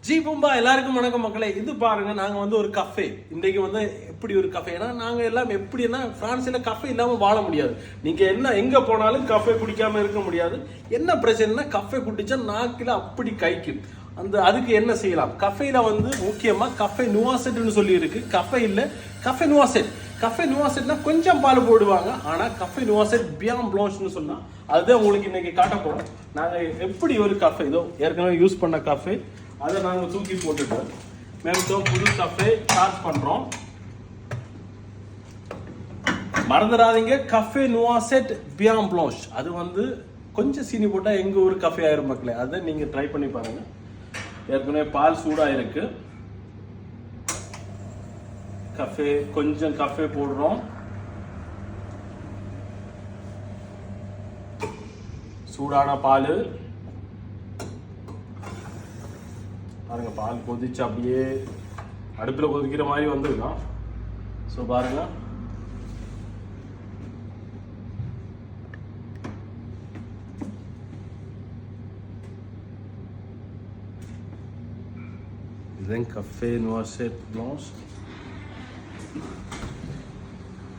G பூம்பா எல்லாருக்கும் வணக்கம் மக்களே. இது பாருங்க, நாங்க வந்து ஒரு கஃபே இன்றைக்கு வந்து எப்படி ஒரு கஃபேனா நாங்க எல்லாம் எப்படின்னா பிரான்ஸ்ல கஃபே இல்லாம வாழ முடியாது. நீங்க என்ன எங்க போனாலும் கஃபே குடிக்காம இருக்க முடியாது. என்ன பிரச்சனைனா கஃபே குடிச்சா நாக்கில அப்படி கைக்கும். அதுக்கு என்ன செய்யலாம்? கஃபேல வந்து முக்கியமா கஃபே நுவாசெட்னு சொல்லி இருக்கு. கஃபே இல்ல, கஃபே நுவாசெட். கஃபே நுவாசெட்னா கொஞ்சம் பால் போடுவாங்க. ஆனா கஃபே நுவாசெட் பியான் ப்ளான்ச்னு சொன்னா அதுதான் உங்களுக்கு இன்னைக்கு காட்ட போறோம். நாங்க எப்படி ஒரு கஃபே இதோ ஏற்கனவே யூஸ் பண்ண கஃபே அதை நாங்கள் தூக்கி போட்டுட்டோம். மேலும் புது கஃபே ஸ்டார்ட் பண்றோம். மறந்துடாதீங்க, கஃபே நுவாசெட் பியான் ப்ளான்ச். அது வந்து கொஞ்சம் சீனி போட்டா எங்க ஊர் கஃபே ஆயிரும் மக்களே. அதை நீங்க ட்ரை பண்ணி பாருங்க. ஏற்கனவே பால் சூடா இருக்கு. கஃபே கொஞ்சம் கஃபே போடுறோம். சூடான பால் பாருங்க. பால் கொதிச்சு அப்படியே அடுப்புல கொதிக்கிற மாதிரி வந்துருக்கான். ஸோ பாருங்க, இதுதான் கஃபே நுவாசெட் பிளான்ச்.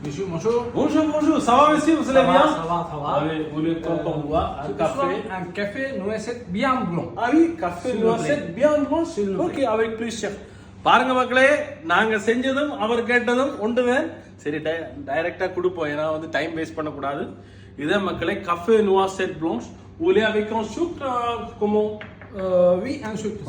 Monsieur, bonjour. Bonjour, bonjour. Ça va, monsieur? Vous allez bien? Ça va. Vous voulez qu'on boit un café? Un café noisette bien blanc. Ah oui, café noisette bien blanc. Ok, avec plaisir. பாருங்க மக்களே, நாங்க செஞ்சதும் அவர் கேட்டதும் ஒன்றுதான். சரி, டைரக்டா கொடுப்போம். ஏன்னா வந்து டைம் வேஸ்ட் பண்ணக்கூடாது. இதே மக்களே, café noisette blanche. Vous voulez avec un sucre? Comment? Oui, un sucre.